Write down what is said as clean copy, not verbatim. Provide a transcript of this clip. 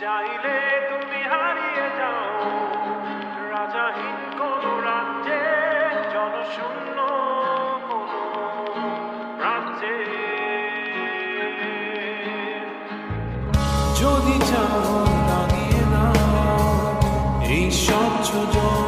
চাইলে তুমি হারিয়ে যাও রাজাহীন কোন রাজ্যে, জনশূন্য কোন রাজ্যে। যদি চাও লাগিয়ে নাও এই স্বচ্ছ জল